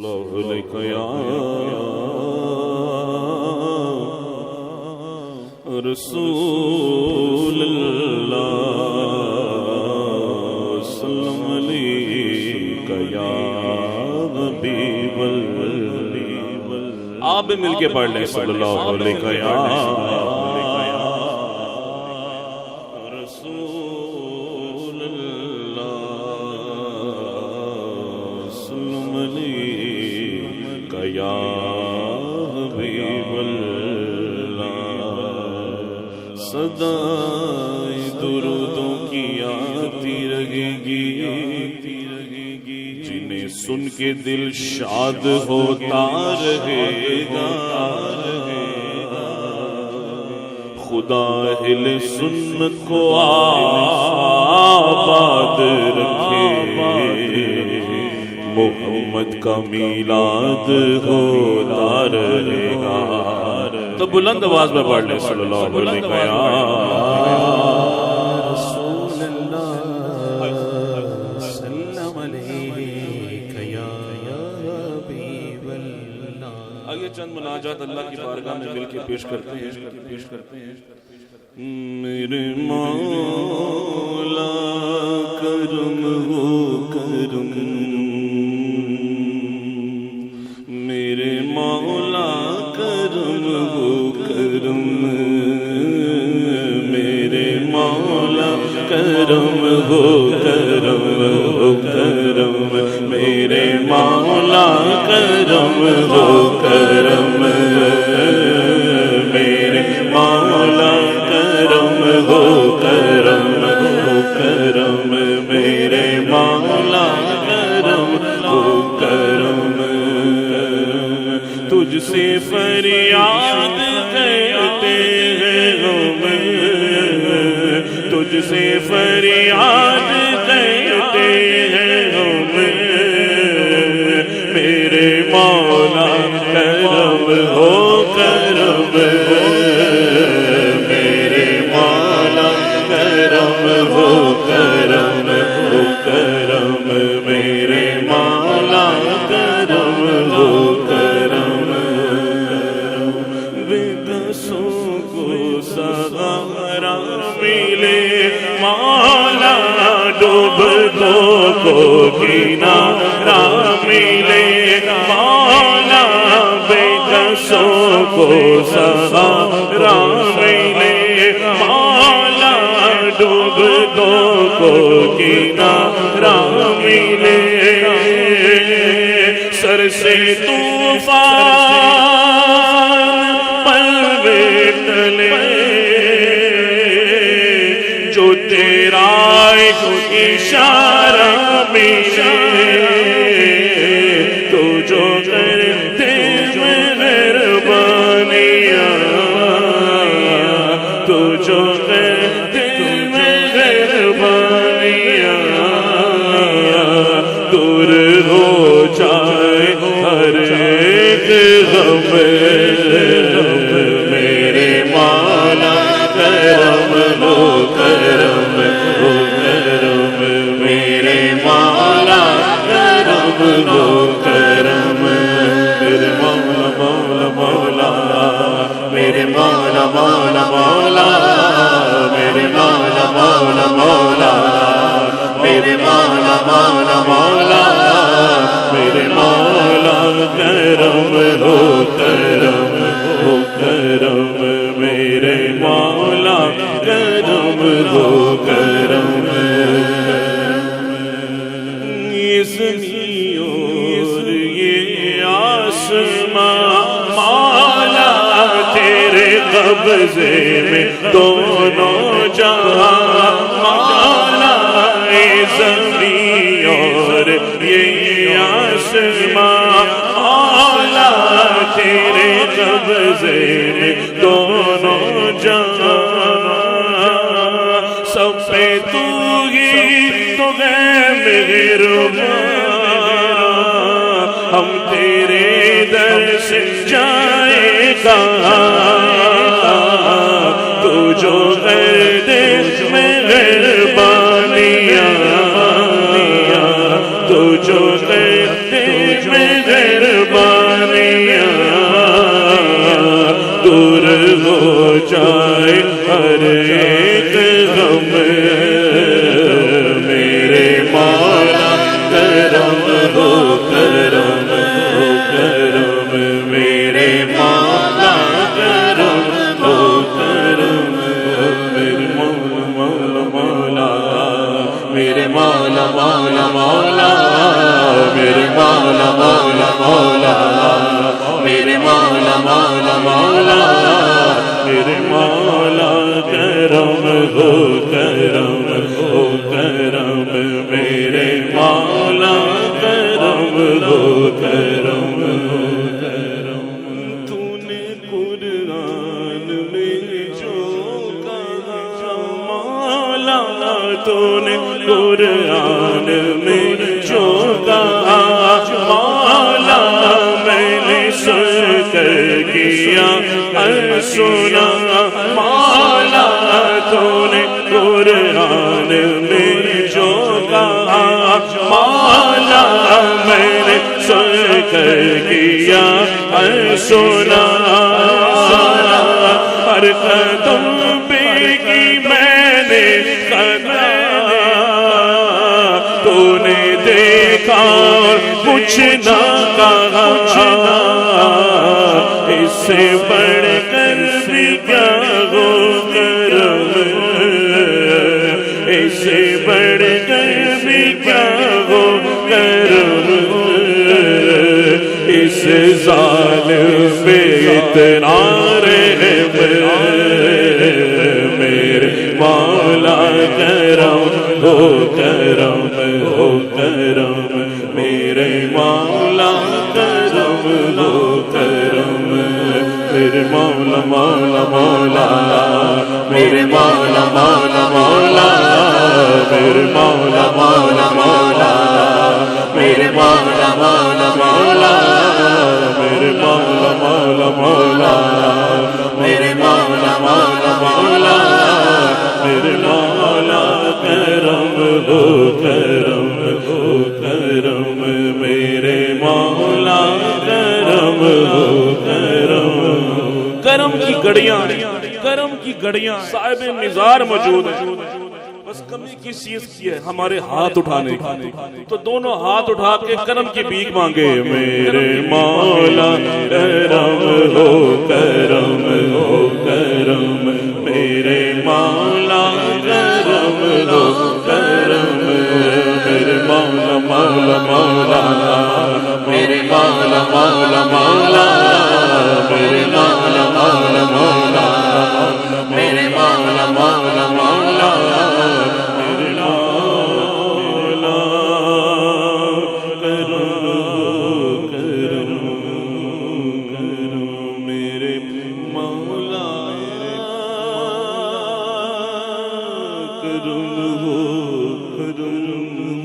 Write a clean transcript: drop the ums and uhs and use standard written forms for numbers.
اللہ علیہ یا رسول اللہ سلام علیکہ یا حبیب اللہ. آپ بھی مل کے پڑھ لیں صلی اللہ علیہ یا رسول اللہ سلام علیکہ یا حبیب اللہ. صدائے درودوں کی آتی رہے گی جنہیں سن کے دل شاد ہوتا رہے گا. خدا اہل سنت کو آباد رکھے محمد کا میلاد ہوتا رہے گا. تو بلند آواز میں پڑھ لیں صلی اللہ علیہ وسلم یا رسول اللہ سلام علیکہ یا حبیب اللہ. آئیے چند مناجات اللہ کی بارگاہ میں مل کے پیش کرتے ہیں. میرے مولا کرم ہو کرم، میرے مولا کرم ہو کرم، میرے مولا کرم ہو کرم ہو کرم، میرے مولا کرم ہو کرم، میرے مولا کرم ہو کرم ہو کرم، میرے مولا کرم ہو کرم. تجھ سے فریاد کرتے ہیں ہم، تجھ سے فریاد کرتے ہیں ہم، میرے مولا کرم ہو کرم، میرے مولا کرم ہو کرم ہو کرم، میرے مولا کرم ہو کرم. بےکسوں کو سہارا ملے مولا، ڈوبتوں کو کنارہ ملے مولا، بےکسوں کو سہارا ملے مولا، ڈوبتوں کو کنارہ ملے. سر سے طوفان پلوے ٹلے، جو تیرا ایک اشارہ ملے، تو جو کرتے مہربانیاں، تو جو کرتے مہربانیاں، دور ہو جائے ہر ایک غم. میرے مولا کرم ہو کرم ہو کرم، میرے مولا کرم ہو کرم، میرے مولا مولا مولا، میرے مولا مولا مولا، میرے مولا مولا مولا، میرے مولا مولا مولا، میرے مولا کرم ہو کرم ہو کرم، میرے مولا کرم ہو کرم. یہ زمین اور یہ آسماں مولا تیرے قبضے میں دونوں جہاں مولا. یہ زمین اور یہ آسماں مولا تیرے قبضے میں دونوں جہاں. سب پہ تو ہی تو ہے مہربان، ہم تیرے در سے جائیں کہاں. تو جو کر دے مہربانیاں، تو جو کر دے مہربانیاں، مہربانیاں دور ہو جائے ہر ایک غم میرے مولا کرم ہو کرم ہو کرم میرے مولا کرم ہو کرم میرے مولا مولا مولا میرے مولا مولا مولا میرے مولا مولا مولا میرے مولا مولا مولا میرے مولا کرم ہو کرم ہو کرم میرے مولا کرم ہو کرم ہو کرم تو نے قرآن میں جو کہا مولا تو نے قرآن میں جو کہا مولا میں نے سن کر کیا سنا مولا تو نے قرآن میں جو کہا مولا میں نے سن کر کیا سنا ہر قدم پہ کی میں نے تو نے دیکھا اور کچھ نہ کہا اس سے بڑھ کر بھی کیا ہو کرم اس سے بڑھ کر بھی کیا ہو کرم اس ظالم پہ اتنا رحم میرے مولا کرم ہو کرم ہو کرم میرے مولا کرم ہو کرم میرے مولا مولا مولا میرے مولا مولا مولا میرے مولا مولا مولا میرے مولا مولا مولا میرے مولا مولا مولا میرے مولا مولا مولا میرے مولا کرم ہو کرم ہو کرم میرے مولا کرم ہو کرم کرم کی گھڑیاں صاحب مزار موجود ہیں بس کمی کس چیز کی ہے ہمارے ہاتھ اٹھانے کی تو دونوں ہاتھ اٹھا کے کرم کی بھیک مانگے میرے مولا کرم ہو کرم ہو کرم میرے مولا کرم ہو کرم میرے مولا مولا مولا میرے مولا مولا مولا میرے مولا مولا مولا میرے مولا مولا مولا میرے مولا کرم میرے مولا کرم ہو کرم